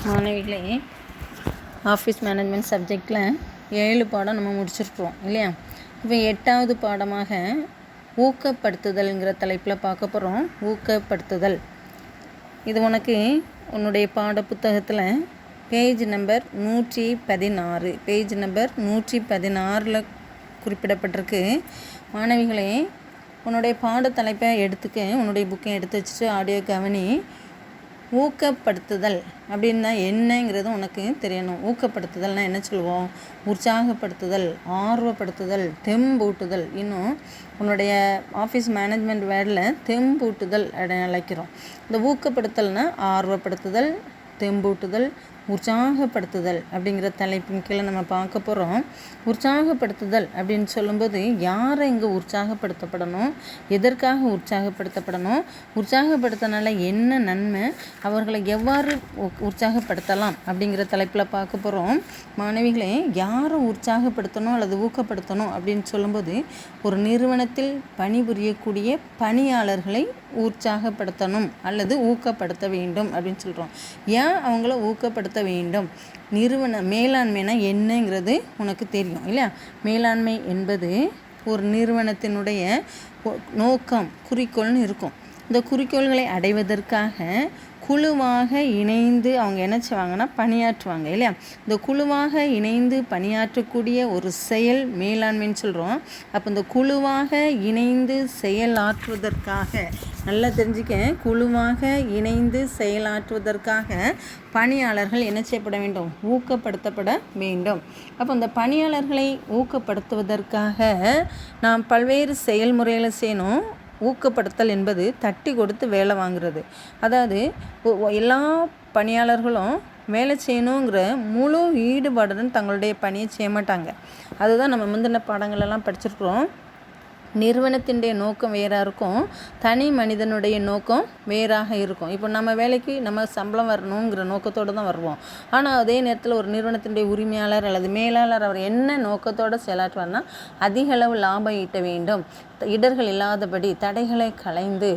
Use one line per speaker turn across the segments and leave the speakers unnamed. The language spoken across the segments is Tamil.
மாணவிகளே, ஆஃபீஸ் மேனேஜ்மெண்ட் சப்ஜெக்டில் 7 பாடம் நம்ம முடிச்சிருப்போம் இல்லையா? இப்போ 8வது பாடமாக ஊக்கப்படுத்துதல்ங்கிற தலைப்பில் பார்க்க போகிறோம். ஊக்கப்படுத்துதல் இது உனக்கு உன்னுடைய பாட புத்தகத்தில் பேஜ் நம்பர் 116 குறிப்பிடப்பட்டிருக்கு. மாணவிகளே, உன்னுடைய பாட தலைப்பை எடுத்துக்க, உன்னுடைய புக்கை எடுத்து வச்சுட்டு ஆடியோ கவனி. ஊக்கப்படுத்துதல் அப்படின்னா என்னங்கிறது உனக்கு தெரியணும். ஊக்கப்படுத்துதல்னால் என்ன சொல்லுவோம்? உற்சாகப்படுத்துதல், ஆர்வப்படுத்துதல், தெம்பூட்டுதல். இன்னும் உன்னுடைய ஆஃபீஸ் மேனேஜ்மெண்ட் வேர்டில் தெம்பூட்டுதல் அப்படின்னு அழைக்கிறோம். இந்த ஊக்கப்படுத்தல்னால் ஆர்வப்படுத்துதல், தெம்பூட்டுதல், உற்சாகப்படுத்துதல் அப்படிங்கிற தலைப்பின் கீழே நம்ம பார்க்க போகிறோம். உற்சாகப்படுத்துதல் அப்படின்னு சொல்லும்போது யாரை இங்கே உற்சாகப்படுத்தப்படணும், எதற்காக உற்சாகப்படுத்தப்படணும், உற்சாகப்படுத்தினால என்ன நன்மை, அவர்களை எவ்வாறு உற்சாகப்படுத்தலாம் அப்படிங்கிற தலைப்பில் பார்க்க போகிறோம். மாணவிகளே, யாரை உற்சாகப்படுத்தணும் அல்லது ஊக்கப்படுத்தணும் அப்படின்னு சொல்லும்போது ஒரு நிறுவனத்தில் பணிபுரியக்கூடிய பணியாளர்களை உற்சாகப்படுத்தணும் அல்லது ஊக்கப்படுத்த வேண்டும் அப்படின்னு சொல்கிறோம். ஏன் அவங்கள ஊக்கப்படுத்த வேண்டும்? நிறுவன மேலாண்மைனா என்னங்கிறது உனக்கு தெரியும் இல்லையா? மேலாண்மை என்பது ஒரு நிறுவனத்தினுடைய நோக்கம், குறிக்கோள்னு இருக்கும். இந்த குறிக்கோள்களை அடைவதற்காக குழுவாக இணைந்து அவங்க என்ன செய்வாங்கன்னா பணியாற்றுவாங்க இல்லையா? இந்த குழுவாக இணைந்து பணியாற்றக்கூடிய ஒரு செயல் மேலாண்மைன்னு சொல்கிறோம். அப்போ இந்த குழுவாக இணைந்து செயலாற்றுவதற்காக, நல்லா தெரிஞ்சுக்க, குழுவாக இணைந்து செயலாற்றுவதற்காக பணியாளர்கள் என்ன செய்யப்பட வேண்டும்? ஊக்கப்படுத்தப்பட வேண்டும். அப்போ இந்த பணியாளர்களை ஊக்கப்படுத்துவதற்காக நாம் பல்வேறு செயல்முறைகளை செய்யணும். ஊக்கப்படுத்தல் என்பது தட்டி கொடுத்து வேலை வாங்குறது. அதாவது எல்லா பணியாளர்களும் வேலை செய்யணுங்கிற முழு ஈடுபாடுடன் தங்களுடைய பணியை செய்ய மாட்டாங்க. அதுதான் நம்ம முந்தின பாடங்களெல்லாம் படிச்சிருக்கிறோம். நிறுவனத்தினுடைய நோக்கம் வேறாக இருக்கும், தனி மனிதனுடைய நோக்கம் வேறாக இருக்கும். இப்போ நம்ம வேலைக்கு நம்ம சம்பளம் வரணுங்கிற நோக்கத்தோடு தான் வருவோம். ஆனால் அதே நேரத்தில் ஒரு நிறுவனத்தினுடைய உரிமையாளர் அல்லது மேலாளர் அவர் என்ன நோக்கத்தோடு செயலாற்றுவார்னா அதிக அளவு லாபம் ஈட்ட வேண்டும், இடர்கள் இல்லாதபடி தடைகளை களைந்து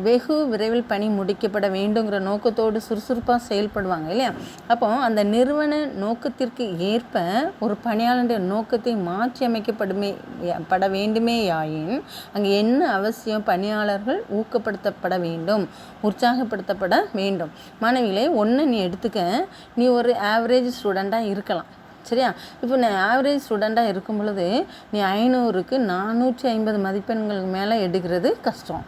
வெகு விரைவில் பணி முடிக்கப்பட வேண்டுங்கிற நோக்கத்தோடு சுறுசுறுப்பாக செயல்படுவாங்க இல்லையா? அப்போ அந்த நிறுவன நோக்கத்திற்கு ஏற்ப ஒரு பணியாளருடைய நோக்கத்தை மாற்றி அமைக்கப்பட வேண்டுமே ஆயின் அங்கே என்ன அவசியம்? பணியாளர்கள் ஊக்கப்படுத்தப்பட வேண்டும், உற்சாகப்படுத்தப்பட வேண்டும். மாணவிகளே, ஒன்று நீ எடுத்துக்க, நீ ஒரு ஆவரேஜ் ஸ்டூடெண்ட்டாக இருக்கலாம் சரியா? இப்போ நீ ஆவரேஜ் ஸ்டூடெண்ட்டாக இருக்கும் பொழுது நீ 500க்கு 450 மதிப்பெண்களுக்கு மேலே எடுக்கிறது கஷ்டம்.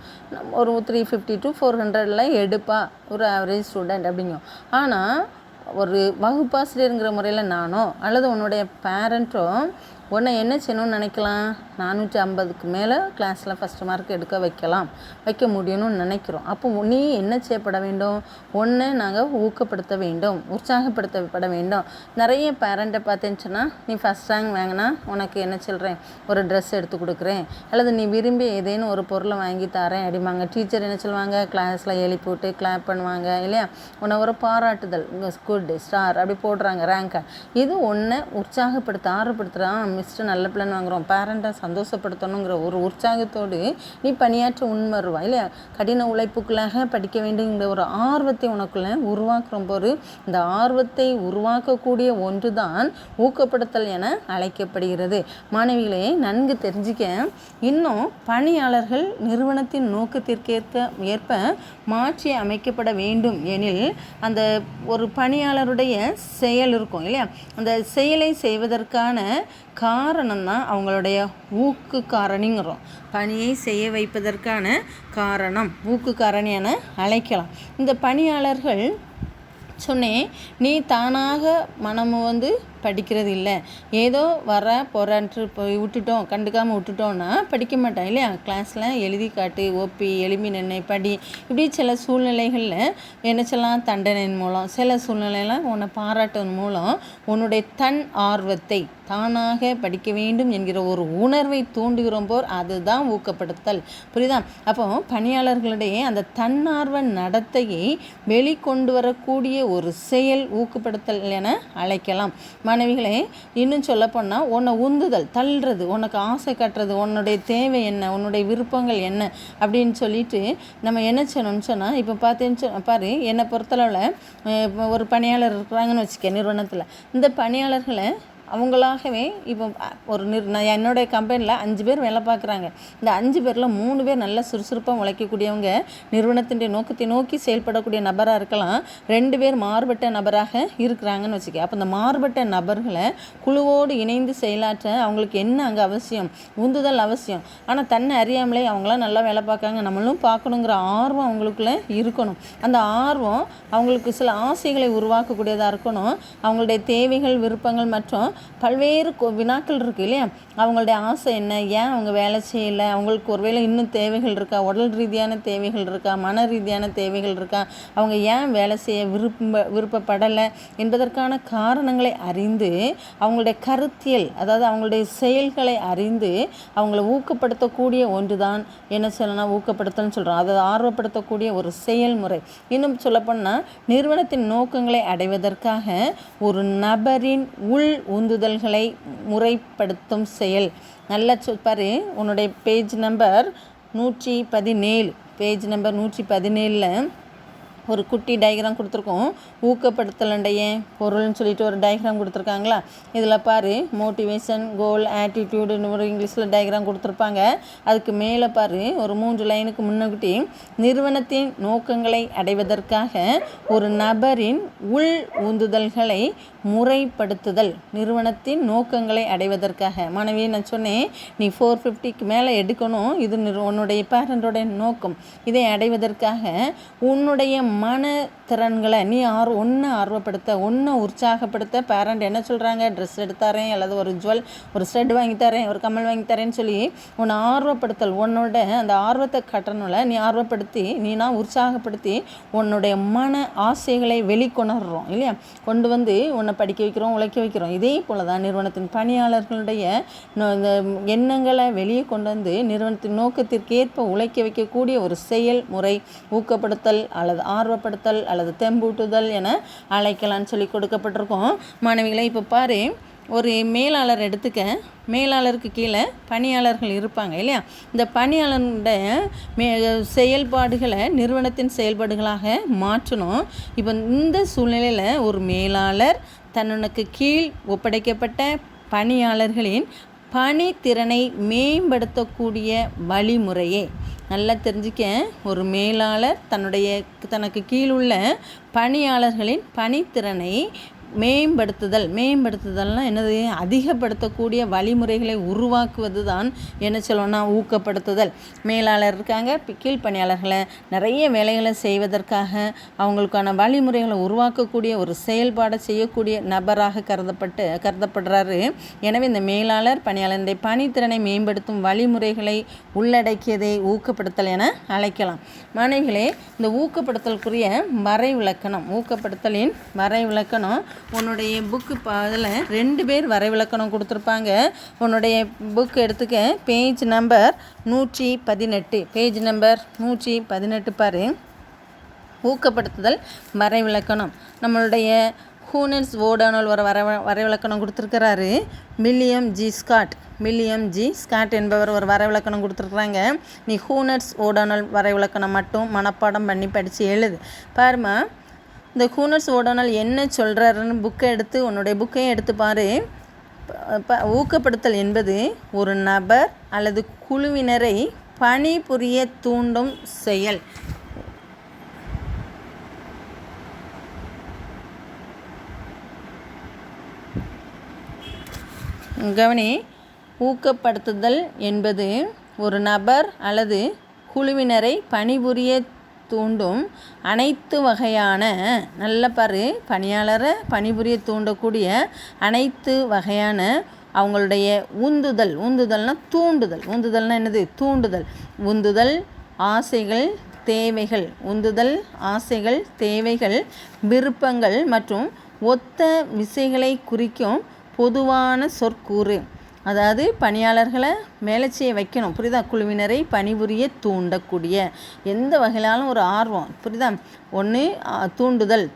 ஒரு 350 to 400 எடுப்பா ஒரு ஆவரேஜ் ஸ்டூடெண்ட் அப்படிங்கும். ஆனால் ஒரு வகுப்பாசிரியருங்கிற முறையில் நானோ அல்லது உன்னுடைய பேரண்ட்டோ உன்னை என்ன செய்யணும்னு நினைக்கலாம்? 450க்கு மேலே கிளாஸில் ஃபஸ்ட்டு மார்க் எடுக்க வைக்க முடியணும்னு நினைக்கிறோம். அப்போ நீ என்ன செய்யப்பட வேண்டும்? ஒன்று நாங்கள் ஊக்கப்படுத்த வேண்டும், உற்சாகப்படுத்தப்பட வேண்டும். நிறைய பேரண்ட்டை பார்த்தேன்னு நீ ஃபஸ்ட் ரேங்க் வாங்கினா உனக்கு என்ன சொல்கிறேன், ஒரு ட்ரெஸ் எடுத்து கொடுக்குறேன் அல்லது நீ விரும்பி ஏதேனும் ஒரு பொருளை வாங்கி தரேன் அப்படிம்பாங்க. டீச்சர் என்ன சொல்லுவாங்க? கிளாஸில் எழுப்பி போட்டு கிளாப் பண்ணுவாங்க இல்லையா? உன்னை ஒரு பாராட்டுதல், குட் ஸ்டார் அப்படி போடுறாங்க ரேங்கை. இது ஒன்றை உற்சாகப்படுத்த, ஆர்வப்படுத்துகிறான். மிஸ்டர் நல்ல பிள்ளைன்னு வாங்குகிறோம், பேரண்ட்டை சந்தோஷப்படுத்தணுங்கிற ஒரு உற்சாகத்தோடு நீ பணியாற்ற வருவா இல்லையா? கடின உழைப்புக்குள்ளாக படிக்க வேண்டுங்கிற ஒரு ஆர்வத்தை உனக்குள்ளே உருவாக்குற போது இந்த ஆர்வத்தை உருவாக்கக்கூடிய ஒன்று தான் ஊக்கப்படுத்தல் என அழைக்கப்படுகிறது. மாணவிகளே, நன்கு தெரிஞ்சிக்க, இன்னும் பணியாளர்கள் நிறுவனத்தின் நோக்கத்திற்கேற்ப மாற்றி அமைக்கப்பட வேண்டும் எனில் அந்த ஒரு பணியாளருடைய செயல் இருக்கும் இல்லையா? அந்த செயலை செய்வதற்கான காரணம் தான் அவங்களுடைய ஊக்கு காரணிங்கிறோம். பணியை செய்ய வைப்பதற்கான காரணம் ஊக்கு காரணி என அழைக்கலாம். இந்த பணியாளர்கள் சொன்னேன், நீ தானாக மனமும் படிக்கிறது இல்லை, ஏதோ போகிறான்ட்டு போய் விட்டுட்டோம், கண்டுக்காமல் விட்டுட்டோன்னா படிக்க மாட்டான் இல்லையா? கிளாஸில் எழுதி காட்டு, ஒப்பி, எலும்பி நின்று படி, இப்படி சில சூழ்நிலைகளில் என்ன சொல்லலாம், தண்டனையின் மூலம், சில சூழ்நிலையில் உன்னை பாராட்டின் மூலம் உன்னுடைய தன் ஆர்வத்தை, தானாக படிக்க வேண்டும் என்கிற ஒரு உணர்வை தூண்டுகிறோம் போர், அதுதான் ஊக்கப்படுத்தல். புரியுதா? அப்போ பணியாளர்களிடையே அந்த தன்னார்வ நடத்தையை வெளிக்கொண்டு வரக்கூடிய ஒரு செயல் ஊக்கப்படுத்தல் என அழைக்கலாம். மாணவிகளே, இன்னும் சொல்லப்போனால் உன்னை உந்துதல், தள்ளுறது, உனக்கு ஆசை கட்டுறது, உன்னுடைய தேவை என்ன, உன்னுடைய விருப்பங்கள் என்ன அப்படின்னு சொல்லிட்டு நம்ம என்ன செய்யணும்னு சொன்னால், இப்போ பார்த்தேன்னு பாரு, என்னை பொறுத்தளவில் ஒரு பணியாளர் இருக்கிறாங்கன்னு வச்சுக்க நிறுவனத்தில். இந்த பணியாளர்களை அவங்களாகவே இப்போ நான் என்னுடைய கம்பெனியில் 5 பேர் வேலை பார்க்குறாங்க. இந்த 5 பேரில் 3 பேர் நல்ல சுறுசுறுப்பாக உழைக்கக்கூடியவங்க, நிறுவனத்தின் நோக்கத்தை நோக்கி செயல்படக்கூடிய நபராக இருக்கலாம். 2 பேர் மாறுபட்ட நபராக இருக்கிறாங்கன்னு வச்சுக்க. அப்போ இந்த மாறுபட்ட நபர்களை குழுவோடு இணைந்து செயலாற்ற அவங்களுக்கு என்ன அங்கே அவசியம்? உந்துதல் அவசியம். ஆனால் தன்னை அறியாமலே அவங்களாம் நல்லா வேலை பார்க்காங்க, நம்மளும் பார்க்கணுங்கிற ஆர்வம் அவங்களுக்குள்ளே இருக்கணும். அந்த ஆர்வம் அவங்களுக்கு சில ஆசைகளை உருவாக்கக்கூடியதாக இருக்கணும். அவங்களுடைய தேவைகள், விருப்பங்கள் மற்றும் பல்வேறு வினாக்கள் இருக்குது இல்லையா? அவங்களுடைய ஆசை என்ன, ஏன் அவங்க வேலை செய்யலை, அவங்களுக்கு ஒருவேளை இன்னும் தேவைகள் இருக்கா, உடல் ரீதியான தேவைகள் இருக்கா, மன ரீதியான தேவைகள் இருக்கா, அவங்க ஏன் வேலை செய்ய விருப்பப்படலை என்பதற்கான காரணங்களை அறிந்து அவங்களுடைய கருத்தியல், அதாவது அவங்களுடைய செயல்களை அறிந்து அவங்கள ஊக்கப்படுத்தக்கூடிய ஒன்று தான் என்ன சொல்லலாம், ஊக்கப்படுத்தல்னு சொல்கிறோம். அதை ஆர்வப்படுத்தக்கூடிய ஒரு செயல்முறை. இன்னும் சொல்லப்போனால் நிறுவனத்தின் நோக்கங்களை அடைவதற்காக ஒரு நபரின் உள் உந்துதல்களை முறைப்படுத்தும் செயல். நல்லா பாரு, உன்னுடைய பேஜ் நம்பர் 117, பேஜ் நம்பர் 117ல் ஒரு குட்டி டயக்ராம் கொடுத்துருக்கோம். ஊக்கப்படுத்தலுடைய பொருள்னு சொல்லிட்டு ஒரு டயக்ராம் கொடுத்துருக்காங்களா? இதில் பாரு, மோட்டிவேஷன், கோல், ஆட்டிடியூடுன்னு ஒரு இங்கிலீஷில் டயக்ராம் கொடுத்துருப்பாங்க. அதுக்கு மேலே பாரு, ஒரு 3 லைனுக்கு முன்னாடி நிறுவனத்தின் நோக்கங்களை அடைவதற்காக ஒரு நபரின் உள் உந்துதல்களை முறைப்படுத்துதல். நிறுவனத்தின் நோக்கங்களை அடைவதற்காக, மாணவி நான் சொன்னேன் நீ 450க்கு மேலே எடுக்கணும், இது உன்னுடைய பேரண்டோடைய நோக்கம். இதை அடைவதற்காக உன்னுடைய மன திறன்களை நீ ஒன்று ஆர்வப்படுத்த, ஒன்று உற்சாகப்படுத்த பேரண்ட் என்ன சொல்கிறாங்க, ட்ரெஸ் எடுத்தாரேன், அல்லது ஒரு ஸ்டெட் வாங்கித்தரேன், ஒரு கம்மல் வாங்கித்தரேன்னு சொல்லி உன்னை ஆர்வப்படுத்தல். உன்னோட அந்த ஆர்வத்தை கட்டணும்ல, நீ ஆர்வப்படுத்தி, நீனா உற்சாகப்படுத்தி உன்னுடைய மன ஆசைகளை வெளிக்கொணர்றோம் இல்லையா? கொண்டு வந்து உன்னை படிக்க வைக்கிறோம், உழைக்க வைக்கிறோம். இதே போல் தான் நிறுவனத்தின் பணியாளர்களுடைய எண்ணங்களை வெளியே கொண்டு வந்து நிறுவனத்தின் நோக்கத்திற்கேற்ப உழைக்க வைக்கக்கூடிய ஒரு செயல்முறை ஊக்கப்படுத்தல் அல்லது ஆர்வப்படுத்தல் அல்லது தெம்பூட்டுதல் என அழைக்கலான்னு சொல்லி கொடுக்கப்பட்டிருக்கோம். மாணவிகளை, இப்போ பாரு, ஒரு மேலாளர் எடுத்துக்க. மேலாளருக்கு கீழே பணியாளர்கள் இருப்பாங்க இல்லையா? இந்த பணியாளருடைய செயல்பாடுகளை நிறுவனத்தின் செயல்பாடுகளாக மாற்றணும். இப்போ இந்த சூழ்நிலையில் ஒரு மேலாளர் தன்னுக்கு கீழ் ஒப்படைக்கப்பட்ட பணியாளர்களின் பணித்திறனை மேம்படுத்தக்கூடிய வழிமுறையே. நல்லா தெரிஞ்சுக்க, ஒரு மேலாளர் தனக்கு கீழுள்ள பணியாளர்களின் பணித்திறனை மேம்படுத்துதல்னால் என்னது? அதிகப்படுத்தக்கூடிய வழிமுறைகளை உருவாக்குவது தான் என்ன சொல்லணும்னா ஊக்கப்படுத்துதல். மேலாளர் இருக்காங்க, கீழ் பணியாளர்களை நிறைய வேலைகளை செய்வதற்காக அவங்களுக்கான வழிமுறைகளை உருவாக்கக்கூடிய ஒரு செயல்பாடை செய்யக்கூடிய நபராக கருதப்படுறாரு. எனவே இந்த மேலாளர் பணியாளருடைய பணித்திறனை மேம்படுத்தும் வழிமுறைகளை உள்ளடக்கியதை ஊக்கப்படுத்தல் என அழைக்கலாம். மாணவிகளே, இந்த ஊக்கப்படுத்தலுக்குரிய ஊக்கப்படுத்தலின் வரைவிலக்கணம் உன்னுடைய புக்கு அதில் 2 பேர் வரைவிலக்கணம் கொடுத்துருப்பாங்க. உன்னுடைய புக் எடுத்துக்க, பேஜ் நம்பர் 118, பேஜ் நம்பர் 118 பாரு. ஊக்கப்படுத்துதல் வரைவிலக்கணம் நம்மளுடைய ஹூனர்ஸ் ஓடானல் ஒரு வரைவிலக்கணம் கொடுத்துருக்கிறாரு. வில்லியம் ஜி ஸ்காட் என்பவர் ஒரு வரைவிலக்கணம் கொடுத்துருக்குறாங்க. நீ ஹூனர்ஸ் ஓடானல் வரைவிலக்கணம் மட்டும் மனப்பாடம் பண்ணி படித்து எழுது. பாருமா, இந்த ஹூனர்ஸ் ஓடானல் என்ன சொல்கிறாருன்னு உன்னுடைய புக்கையும் எடுத்து பாரு. ஊக்கப்படுத்தல் என்பது ஒரு நபர் அல்லது குழுவினரை பணிபுரிய தூண்டும் செயல். கவனி, ஊக்கப்படுத்துதல் என்பது ஒரு நபர் அல்லது குழுவினரை பணிபுரிய தூண்டும் அனைத்து வகையான, நல்ல பாரு, பணியாளரை பணிபுரிய தூண்டக்கூடிய அனைத்து வகையான அவங்களுடைய உந்துதல்னால் தூண்டுதல். உந்துதல்னால் என்னது? தூண்டுதல். ஆசைகள், தேவைகள், விருப்பங்கள் மற்றும் ஒத்த விசைகளை குறிக்கும் பொதுவான சொற்கூறு. அதாவது பணியாளர்களை வேலை செய்ய வைக்கணும், புரியுதா? குழுவினரை பணிபுரிய தூண்டக்கூடிய எந்த வகையிலாலும் ஒரு ஆர்வம், புரியுதா? ஒன்று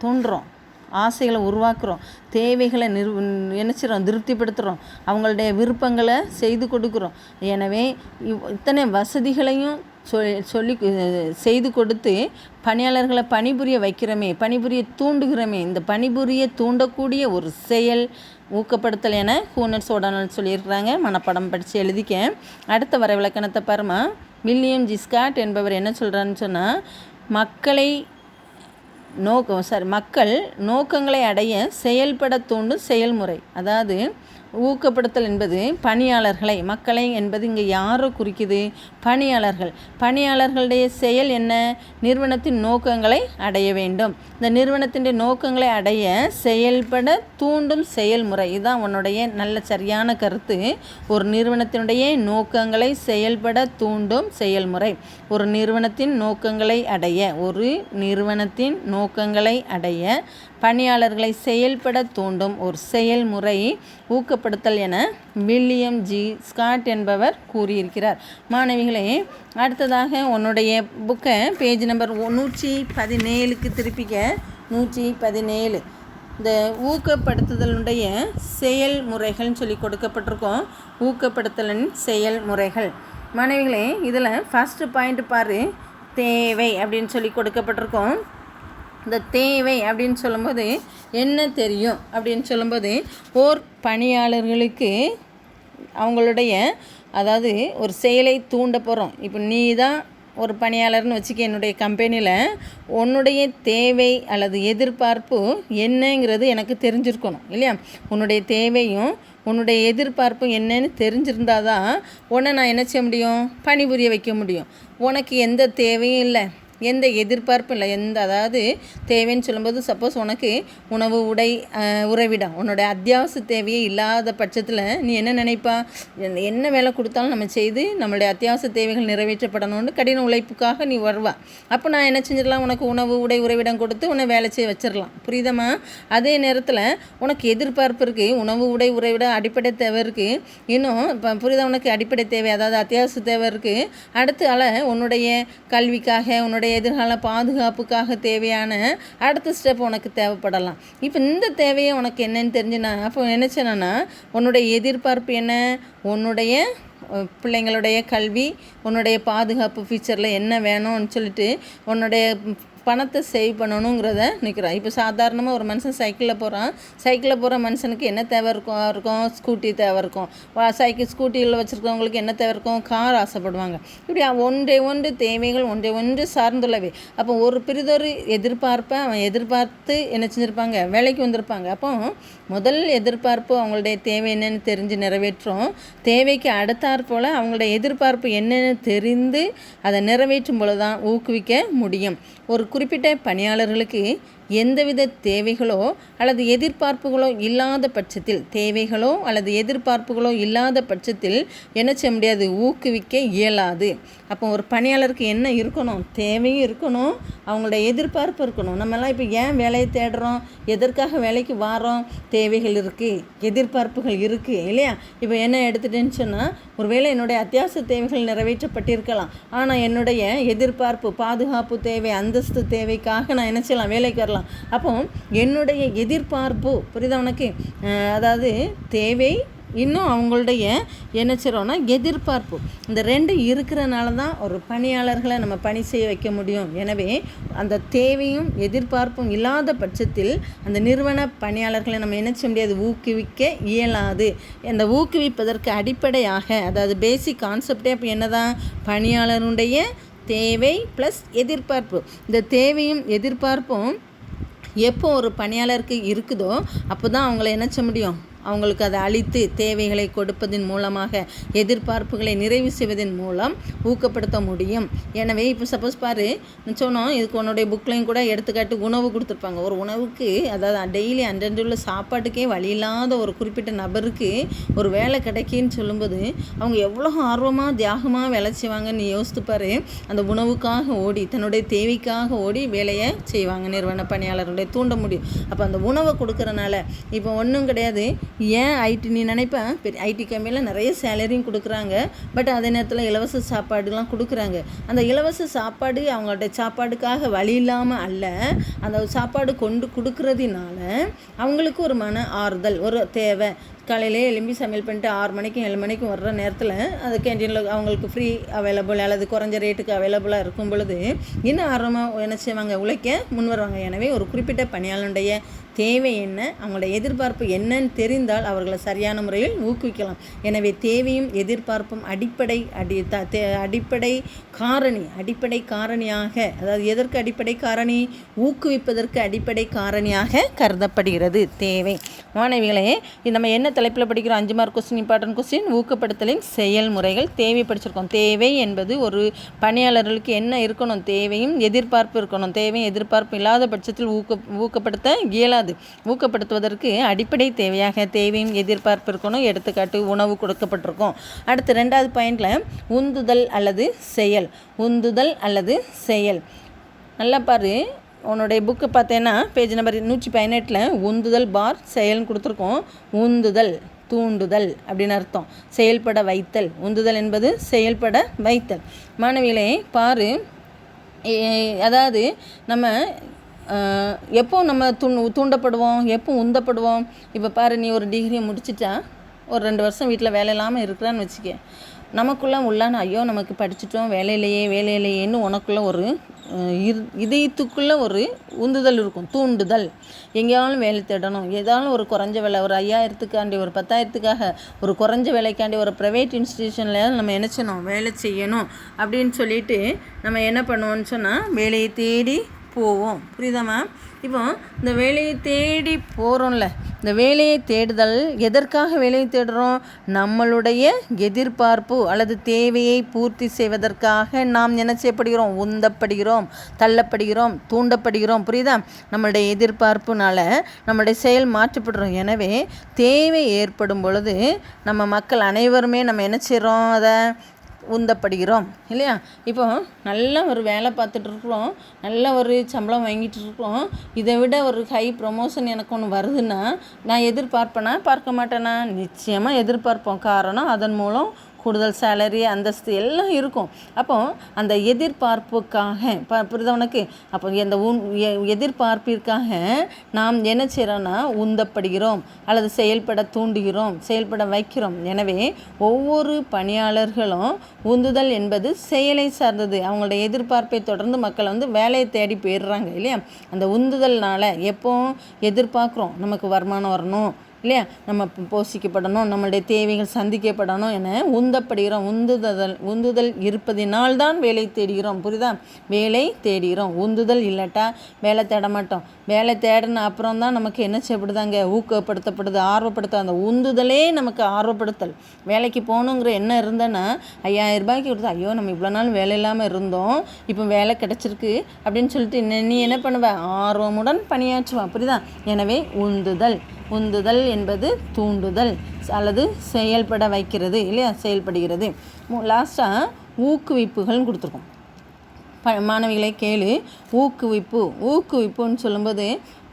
தூண்டுறோம், ஆசைகளை உருவாக்குறோம், தேவைகளை என்ன செய்கிறோம், திருப்திப்படுத்துகிறோம், அவங்களுடைய விருப்பங்களை செய்து கொடுக்குறோம். எனவே இத்தனை வசதிகளையும் சொல்லி செய்து கொடுத்து பணியாளர்களை பணிபுரிய வைக்கிறோமே, பணிபுரிய தூண்டுகிறோமே. இந்த பணிபுரிய தூண்டக்கூடிய ஒரு செயல் ஊக்கப்படுத்தல் என ஹூனர்ஸ் ஓடானல் சொல்லியிருக்கிறாங்க. மனப்படம் படித்து எழுதிக்க. அடுத்த வர விளக்கணத்தை பாருமா. வில்லியம் ஜி ஸ்காட் என்பவர் என்ன சொல்கிறான்னு சொன்னால், மக்கள் நோக்கங்களை அடைய செயல்பட தூண்டும் செயல்முறை. அதாவது ஊக்கப்படுத்தல் என்பது பணியாளர்களை, மக்களை என்பது இங்கே யாரை குறிக்குது? பணியாளர்களுடைய செயல் என்ன? நிறுவனத்தின் நோக்கங்களை அடைய வேண்டும். இந்த நிறுவனத்தின் நோக்கங்களை அடைய செயல்பட தூண்டும் செயல்முறை. இதுதான் உன்னுடைய நல்ல சரியான கருத்து. ஒரு நிறுவனத்தினுடைய நோக்கங்களை செயல்பட தூண்டும் செயல்முறை. ஒரு நிறுவனத்தின் நோக்கங்களை அடைய பணியாளர்களை செயல்பட தூண்டும் ஒரு செயல்முறை ஊக்கப்படுத்தல் என வில்லியம் ஜி ஸ்காட் என்பவர் கூறியிருக்கிறார். மாணவிகளே, அடுத்ததாக உன்னுடைய புக்கை பேஜ் நம்பர் 117க்கு திருப்பிக்க. 117 இந்த ஊக்கப்படுத்துதலுடைய செயல்முறைகள்னு சொல்லி கொடுக்கப்பட்டிருக்கோம். ஊக்கப்படுத்தலின் செயல்முறைகள். மாணவிகளே, இதில் ஃபஸ்ட்டு பாயிண்ட் பாரு, தேவை அப்படின்னு சொல்லி கொடுக்கப்பட்டிருக்கோம். இந்த தேவை அப்படின்னு சொல்லும்போது என்ன தெரியும் அப்படின்னு சொல்லும்போது, ஓர் பணியாளர்களுக்கு அவங்களுடைய அதாவது ஒரு செயலை தூண்ட போகிறோம். இப்போ நீ தான் ஒரு பணியாளர்னு வச்சுக்க, என்னுடைய கம்பெனியில் உன்னுடைய தேவை அல்லது எதிர்பார்ப்பு என்னங்கிறது எனக்கு தெரிஞ்சிருக்கணும் இல்லையா? உன்னுடைய தேவையும் உன்னுடைய எதிர்பார்ப்பும் என்னன்னு தெரிஞ்சிருந்தால் தான் உன்னை நான் என்ன செய்ய முடியும், பணிபுரிய வைக்க முடியும். உனக்கு எந்த தேவையும் இல்லை, எந்த எதிர்பார்ப்பும் இல்லை, அதாவது தேவைன்னு சொல்லும்போது சப்போஸ் உனக்கு உணவு, உடை, உறைவிடம் உன்னோட அத்தியாவசிய தேவையே இல்லாத பட்சத்தில் நீ என்ன நினைப்பா? என்ன வேலை கொடுத்தாலும் நம்ம செய்து நம்மளுடைய அத்தியாவசிய தேவைகள் நிறைவேற்றப்படணும்னு கடின உழைப்புக்காக நீ வருவா. அப்போ நான் என்ன செஞ்சிடலாம், உனக்கு உணவு, உடை, உறைவிடம் கொடுத்து உன்னை வேலை செய்ய வச்சிடலாம். புரியுதமா? அதே நேரத்தில் உனக்கு எதிர்பார்ப்பு இருக்குது, உணவு, உடை, உறைவிடம் அடிப்படை தேவை இருக்குது. இன்னும் இப்போ புரியுதா? உனக்கு அடிப்படை தேவை அதாவது அத்தியாவசிய தேவை இருக்குது. அடுத்து உன்னுடைய கல்விக்காக, உன்னுடைய எதிர்கால பாதுகாப்புக்காக தேவையான அடுத்த ஸ்டெப் உனக்கு தேவைப்படலாம். இப்போ இந்த தேவையை உனக்கு என்னன்னு தெரிஞ்சுனா அப்போ நினச்சேன்னா உன்னுடைய எதிர்பார்ப்பு என்ன? உன்னுடைய பிள்ளைங்களுடைய கல்வி, உன்னுடைய பாதுகாப்பு ஃபியூச்சரில் என்ன வேணும்னு சொல்லிட்டு உன்னுடைய பணத்தை சேவ் பண்ணணுங்கிறத நிற்கிறான். இப்போ சாதாரணமாக ஒரு மனுஷன் சைக்கிளில் போகிற மனுஷனுக்கு என்ன தேவை இருக்கும்? ஸ்கூட்டி தேவை இருக்கும். ஸ்கூட்டியில் வச்சுருக்கவங்களுக்கு என்ன தேவை இருக்கும்? கார் ஆசைப்படுவாங்க. இப்படி ஒன்று தேவைகள் ஒன்று சார்ந்துள்ளவை. அப்போ ஒரு பிரிதொரு எதிர்பார்ப்பை அவன் எதிர்பார்த்து என்ன செஞ்சுருப்பாங்க, வேலைக்கு வந்திருப்பாங்க. அப்போ முதல் எதிர்பார்ப்பு அவங்களுடைய தேவை என்னென்னு தெரிஞ்சு நிறைவேற்றும். தேவைக்கு அடுத்தாற்போல் அவங்களுடைய எதிர்பார்ப்பு என்னென்னு தெரிந்து அதை நிறைவேற்றும் பொழுது தான் ஊக்குவிக்க முடியும். ஒரு குறிப்பிட்ட பணியாளர்களுக்கு எந்தவித தேவைகளோ அல்லது எதிர்பார்ப்புகளோ இல்லாத பட்சத்தில் என்ன செய்ய முடியாது, ஊக்குவிக்க இயலாது. அப்போ ஒரு பணியாளருக்கு என்ன இருக்கணும்? தேவையும் இருக்கணும், அவங்களுடைய எதிர்பார்ப்பு இருக்கணும். நம்மலாம் இப்போ ஏன் வேலையை தேடுறோம், எதற்காக வேலைக்கு வாரோம்? தேவைகள் இருக்குது, எதிர்பார்ப்புகள் இருக்குது இல்லையா? இப்போ என்ன எடுத்துட்டேன்னு சொன்னால், ஒருவேளை என்னுடைய அத்தியாவசிய தேவைகள் நிறைவேற்றப்பட்டிருக்கலாம், ஆனால் என்னுடைய எதிர்பார்ப்பு, பாதுகாப்பு தேவை, அந்தஸ்து தேவைக்காக நான் என்ன செய்யலாம், வேலைக்கு வரலாம். அப்போ என்னுடைய எதிர்பார்ப்பு புரியுதா உனக்கு? அதாவது தேவை இன்னும் அவங்களுடைய என்ன செய்கிறோன்னா எதிர்பார்ப்பு, இந்த ரெண்டு இருக்கிறனால தான் ஒரு பணியாளர்களை நம்ம பணி செய்ய வைக்க முடியும். எனவே அந்த தேவையும் எதிர்பார்ப்பும் இல்லாத பட்சத்தில் அந்த நிறுவன பணியாளர்களை நம்ம என்ன செய்ய முடியாது, ஊக்குவிக்க இயலாது. அந்த ஊக்குவிப்பதற்கு அடிப்படையாக அதாவது பேசிக் கான்செப்டே அப்போ என்ன தான், பணியாளருடைய தேவை ப்ளஸ் எதிர்பார்ப்பு. இந்த தேவையும் எதிர்பார்ப்பும் எப்போ ஒரு பணியாளருக்கு இருக்குதோ அப்போ தான் அவங்கள என்ன செய்ய முடியும், அவங்களுக்கு அதை அளித்து தேவைகளை கொடுப்பதன் மூலமாக எதிர்பார்ப்புகளை நிறைவு செய்வதன் மூலம் ஊக்கப்படுத்த முடியும். எனவே இப்போ சப்போஸ் பாரு சொன்னோம், இதுக்கு உன்னுடைய புக்லையும் கூட எடுத்துக்காட்டு உணவு கொடுத்துருப்பாங்க. ஒரு உணவுக்கு அதாவது டெய்லி அன்றன்றுள்ள சாப்பாட்டுக்கே வழி இல்லாத ஒரு குறிப்பிட்ட நபருக்கு ஒரு வேலை கிடைக்குன்னு சொல்லும்போது அவங்க எவ்வளோ ஆர்வமாக தியாகமாக வேலை செய்வாங்கன்னு யோசித்து பாரு. அந்த உணவுக்காக ஓடி, தன்னுடைய தேவைக்காக ஓடி வேலையை செய்வாங்க. நிறுவன பணியாளர்களுடைய தூண்ட முடியும். அப்போ அந்த உணவை கொடுக்குறனால இப்போ ஒன்றும் கிடையாது, ஏன் ஐடி நீ நினைப்பேன் ஐடி கம்பெனியில் நிறைய சேலரியும் கொடுக்குறாங்க, பட் அதே நேரத்தில் இலவச சாப்பாடுலாம் கொடுக்குறாங்க. அந்த இலவச சாப்பாடு அவங்கள்ட்ட சாப்பாடுக்காக வழி இல்லாமல் அல்ல, அந்த சாப்பாடு கொண்டு கொடுக்குறதுனால அவங்களுக்கு ஒரு மன ஆறுதல், ஒரு தேவை. காலையிலே எழும்பி சமையல் பண்ணிட்டு 6 மணிக்கும் 7 மணிக்கும் வர்ற நேரத்தில் அது கேன்டீனில் அவங்களுக்கு ஃப்ரீ அவைலபிள் அல்லது குறைஞ்ச ரேட்டுக்கு அவைலபிளாக இருக்கும் பொழுது இன்னும் ஆர்வமாக என்ன செய்வாங்க, உழைக்க முன் வருவாங்க. எனவே ஒரு குறிப்பிட்ட பணியாளருடைய தேவை என்ன, அவங்களோட எதிர்பார்ப்பு என்னன்னு தெரிந்தால் அவர்களை சரியான முறையில் ஊக்குவிக்கலாம். எனவே தேவையும் எதிர்பார்ப்பும் அடிப்படை காரணியாக, அதாவது எதற்கு அடிப்படை காரணி, ஊக்குவிப்பதற்கு அடிப்படை காரணியாக கருதப்படுகிறது தேவை. மாணவிகளே, நம்ம என்ன தலைப்பில் படிக்கிறோம்? 5 மார்க் கொஸ்டின், இம்பார்ட்டன்ட் கொஸ்டின், ஊக்கப்படுத்தலின் செயல்முறைகள். தேவை படிச்சிருக்கோம். தேவை என்பது ஒரு பணியாளர்களுக்கு என்ன இருக்கணும், தேவையும் எதிர்பார்ப்பு இருக்கணும். தேவையும் எதிர்பார்ப்பு இல்லாத பட்சத்தில் ஊக்கப்படுத்த இயலாது. ஊக்கப்படுத்துவதற்கு அடிப்படை தேவையாக தேவையும் எதிர்பார்ப்பு இருக்கணும். எடுத்துக்காட்டு உணவு கொடுக்கப்பட்டிருக்கும். அடுத்து 2வது பாயிண்டில் உந்துதல் அல்லது செயல். நல்லா பாரு, உன்னுடைய புக்கு பார்த்தேன்னா பேஜ் நம்பர் 118 உந்துதல் பார் செயல்னு கொடுத்துருக்கோம். உந்துதல் தூண்டுதல் அப்படின்னு அர்த்தம். செயல்பட வைத்தல். உந்துதல் என்பது செயல்பட வைத்தல். மாணவிகளே பாரு, அதாவது நம்ம எப்போ நம்ம தூண்டப்படுவோம், எப்போ உந்தப்படுவோம்? இப்போ பாரு, நீ ஒரு டிகிரியை முடிச்சிட்டா ஒரு 2 வருஷம் வீட்டில் வேலை இல்லாமல் இருக்கிறான்னு வச்சுக்க, நமக்குள்ளே உள்ளான ஐயோ நமக்கு படிச்சிட்டோம், வேலையிலேயேன்னு உனக்குள்ளே ஒரு இதயத்துக்குள்ளே ஒரு உந்துதல் இருக்கும், தூண்டுதல். எங்கேயாலும் வேலை தேடணும், ஏதாலும் ஒரு குறைஞ்ச வேலை, ஒரு 5000த்துக்காண்டி, ஒரு 10,000த்துக்காக, ஒரு குறைஞ்ச வேலைக்காண்டி ஒரு ப்ரைவேட் இன்ஸ்டிடியூஷனில் நம்ம என்ன செய்யணும், வேலை செய்யணும் அப்படின்னு சொல்லிட்டு நம்ம என்ன பண்ணுவோம்னு சொன்னால் வேலையை தேடி போவோம். புரியுதாம்மா? இப்போ இந்த வேலையை தேடி போகிறோம்ல, இந்த வேலையை தேடுதல் எதற்காக வேலையை தேடுறோம்? நம்மளுடைய எதிர்பார்ப்பு அல்லது தேவையை பூர்த்தி செய்வதற்காக நாம் என்ன செய்யப்படுகிறோம்? உந்தப்படுகிறோம், தள்ளப்படுகிறோம், தூண்டப்படுகிறோம். புரியுதா? நம்மளுடைய எதிர்பார்ப்புனால நம்மளுடைய செயல் மாற்றப்படுறோம். எனவே தேவை ஏற்படும் பொழுது நம்ம மக்கள் அனைவருமே நம்ம என்ன செய்கிறோம்? அதை உந்தப்படுகிறோம் இல்லையா? இப்போ நல்ல ஒரு வேலை பார்த்துட்ருக்குறோம், நல்ல ஒரு சம்பளம் வாங்கிட்டு இருக்கோம். இதை விட ஒரு ஹை ப்ரொமோஷன் எனக்கு ஒன்று வருதுன்னா நான் எதிர்பார்ப்பேனா, பார்க்க மாட்டேனா? நிச்சயமாக எதிர்பார்ப்போம். காரணம், அதன் மூலம் கூடுதல் சேலரி, அந்தஸ்து எல்லாம் இருக்கும். அப்போ அந்த எதிர்பார்ப்புக்காக புரியுதா உனக்கு? அப்போ அந்த எதிர்பார்ப்பிற்காக நாம் என்ன செய்கிறோன்னா உந்தப்படுகிறோம் அல்லது செயல்பட தூண்டுகிறோம், செயல்பட வைக்கிறோம். எனவே ஒவ்வொரு பணியாளர்களும் உந்துதல் என்பது செயலை சார்ந்தது. அவங்களோட எதிர்பார்ப்பை தொடர்ந்து மக்கள் வேலையை தேடி போயிடுறாங்க இல்லையா? அந்த உந்துதல்னால எப்போ எதிர்பார்க்குறோம், நமக்கு வருமானம் வரணும் இல்லையா, நம்ம போஷிக்கப்படணும், நம்மளுடைய தேவைகள் சந்திக்கப்படணும் என உந்தப்படுகிறோம். உந்துதல் இருப்பதினால்தான் வேலை தேடுகிறோம். புரியுதா? வேலை தேடுகிறோம். உந்துதல் இல்லாட்டா வேலை தேட மாட்டோம். வேலை தேடின அப்புறம் தான் நமக்கு என்ன செய்யப்படுதாங்க, ஊக்கப்படுத்தப்படுது, ஆர்வப்படுத்த. அந்த உந்துதலே நமக்கு ஆர்வப்படுத்தல். வேலைக்கு போகணுங்கிற என்ன இருந்தேன்னா 5000 ரூபாய்க்கு கொடுத்து ஐயோ நம்ம இவ்வளோ நாள் வேலை இல்லாமல் இருந்தோம், இப்போ வேலை கிடச்சிருக்கு அப்படின்னு சொல்லிட்டு நீ என்ன பண்ணுவ? ஆர்வமுடன் பணியாற்றுவான். புரியுதா? எனவே உந்துதல் என்பது தூண்டுதல் அல்லது செயல்பட வைக்கிறது இல்லையா? செயல்படுகிறது. லாஸ்ட்டாக ஊக்குவிப்புகள்னு கொடுத்துருக்கோம். மாணவிகளை கேளு. ஊக்குவிப்புன்னு சொல்லும்போது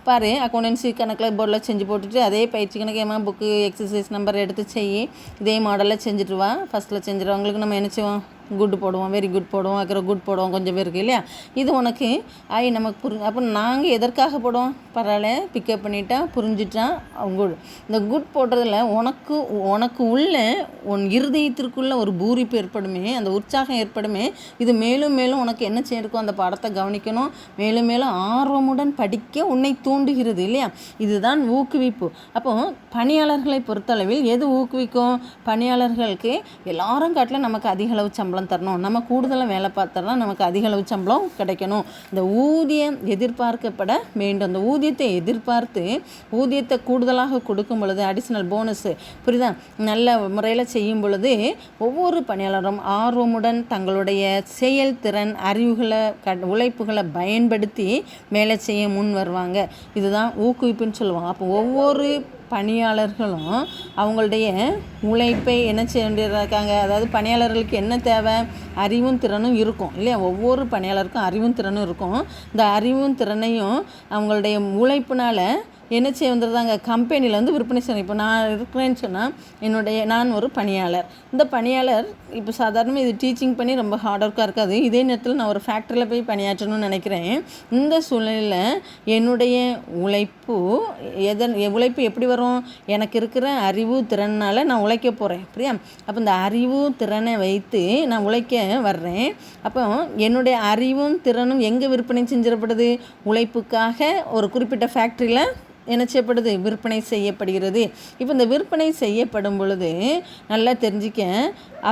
பாரு, அக்கௌண்டன்சி கணக்கில் போர்டில் செஞ்சு போட்டுட்டு அதே பயிற்சி கணக்கு ஏமா புக்கு எக்ஸசைஸ் நம்பர் எடுத்து செய்யி, இதே மாடலில் செஞ்சுட்டு வா. ஃபஸ்ட்டில் செஞ்சிடுவாங்களுக்கு நம்ம என்ன செய்வோம்? குட் போடுவோம், வெரி குட் போடுவோம், அப்புறம் குட் போடுவோம் கொஞ்சம் பேருக்கு இல்லையா? இது உனக்கு நமக்கு அப்போ நாங்கள் எதற்காக போடுவோம்? பரவாயில்ல, பிக்கப் பண்ணிட்டா புரிஞ்சிட்டா குட். இந்த குட் போடுறதுல உனக்கு உள்ள உன் இருதயத்திற்குள்ள ஒரு பூரிப்பு ஏற்படுமே, அந்த உற்சாகம் ஏற்படுமே. இது மேலும் மேலும் உனக்கு என்ன செய்யிருக்கும்? அந்த பாடத்தை கவனிக்கணும், மேலும் மேலும் ஆர்வமுடன் படிக்க உன்னை தூண்டுகிறது இல்லையா? இதுதான் ஊக்குவிப்பு. அப்போ பணியாளர்களை பொறுத்தளவில் எது ஊக்குவிக்கும்? பணியாளர்களுக்கு எல்லாரும் காட்டில் நமக்கு அதிக அளவு சம்பளம் தரணும், நம்ம கூடுதலாக வேலை பார்த்தோம்னா நமக்கு அதிக அளவு சம்பளம் கிடைக்கணும். இந்த ஊதியம் எதிர்பார்க்கப்பட வேண்டும். அந்த ஊதியத்தை எதிர்பார்த்து ஊதியத்தை கூடுதலாக கொடுக்கும் பொழுது அடிஷ்னல் போனஸ், புரியுதா, நல்ல முறையில் செய்யும் பொழுது ஒவ்வொரு பணியாளரும் ஆர்வமுடன் தங்களுடைய செயல்திறன், அறிவுகளை, உழைப்புகளை பயன்படுத்தி வேலை செய்ய முன் வருவாங்க. இதுதான் ஊக்குவிப்புன்னு சொல்லுவாங்க. அப்போ ஒவ்வொரு பணியாளர்களும் அவங்களுடைய உழைப்பை என்ன செய்ய வேண்டியிருக்காங்க? அதாவது பணியாளர்களுக்கு என்ன தேவை? அறிவும் திறனும் இருக்கும் இல்லையா? ஒவ்வொரு பணியாளருக்கும் அறிவும் திறனும் இருக்கும். இந்த அறிவும் திறனையும் அவங்களுடைய உழைப்புனால் என்ன செய்ய வந்துடுறாங்க, கம்பெனியில் வந்து விற்பனை செய்யணும். இப்போ நான் இருக்கிறேன்னு சொன்னால் நான் ஒரு பணியாளர். இந்த பணியாளர் இப்போ சாதாரணமாக இது டீச்சிங் பண்ணி ரொம்ப ஹார்ட் ஒர்க்காக இருக்காது. இதே நேரத்தில் நான் ஒரு ஃபேக்ட்ரியில் போய் பணியாற்றணும்னு நினைக்கிறேன். இந்த சூழ்நிலையில் என்னுடைய உழைப்பு எப்படி வரும், எனக்கு இருக்கிற அறிவு திறனால் நான் உழைக்க போகிறேன். புரியா? அப்போ இந்த அறிவு திறனை வைத்து நான் உழைக்க வர்றேன். அப்போ என்னுடைய அறிவும் திறனும் எங்கே விற்பனை செஞ்சிடப்படுது, உழைப்புக்காக ஒரு குறிப்பிட்ட ஃபேக்ட்ரியில் என்ன செய்யப்படுது, விற்பனை செய்யப்படுகிறது. இப்போ இந்த விற்பனை செய்யப்படும் பொழுது நல்லா தெரிஞ்சிக்க,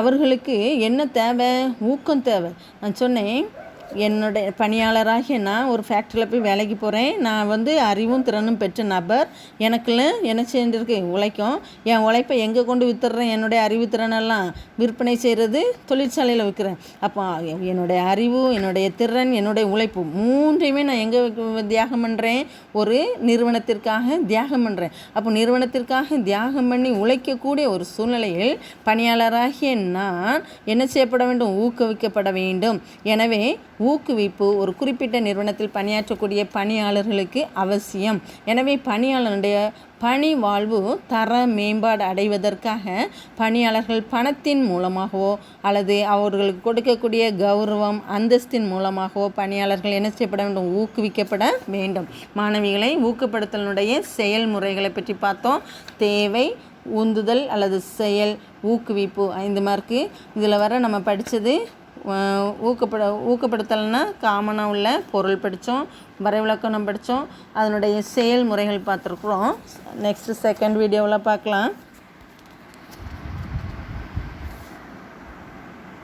அவர்களுக்கு என்ன தேவை, ஊக்கம் தேவை. நான் சொன்னேன், என்னுடைய பணியாளராகிய நான் ஒரு ஃபேக்ட்ரியில் போய் வேலைக்கு போகிறேன். நான் வந்து அறிவும் திறனும் பெற்ற நபர். எனக்குள்ள என்ன செஞ்சுருக்கு, உழைக்கும். என் உழைப்பை எங்கே கொண்டு வித்துடுறேன், என்னுடைய அறிவு திறனெல்லாம் விற்பனை செய்கிறது, தொழிற்சாலையில் விற்கிறேன். அப்போ என்னுடைய அறிவு, என்னுடைய திறன், என்னுடைய உழைப்பு மூன்றையுமே நான் எங்கே தியாகம் பண்ணுறேன், ஒரு நிறுவனத்திற்காக தியாகம் பண்ணுறேன். அப்போ நிறுவனத்திற்காக தியாகம் பண்ணி உழைக்கக்கூடிய ஒரு சூழ்நிலையில் பணியாளராகிய நான் என்ன செய்யப்பட வேண்டும், ஊக்குவிக்கப்பட வேண்டும். எனவே ஊக்குவிப்பு ஒரு குறிப்பிட்ட நிறுவனத்தில் பணியாற்றக்கூடிய பணியாளர்களுக்கு அவசியம். எனவே பணியாளருடைய பணி வாழ்வு தர மேம்பாடு அடைவதற்காக பணியாளர்கள் பணத்தின் மூலமாகவோ அல்லது அவர்களுக்கு கொடுக்கக்கூடிய கௌரவம் அந்தஸ்தின் மூலமாகவோ பணியாளர்கள் என்ன செய்யப்பட வேண்டும், ஊக்குவிக்கப்பட வேண்டும். மாணவிகளை, ஊக்கப்படுத்தலுடைய செயல்முறைகளை பற்றி பார்த்தோம். தேவை, உந்துதல் அல்லது செயல், ஊக்குவிப்பு 5 மார்க்கு. இதில் வர நம்ம படித்தது ஊக்கப்படுத்தல்னா காமனாக உள்ள பொருள் படித்தோம், வரைவிலக்கணம் படித்தோம், அதனுடைய செயல்முறைகள் பார்த்துருக்குறோம். நெக்ஸ்ட்டு செகண்ட் வீடியோவில் பார்க்கலாம்.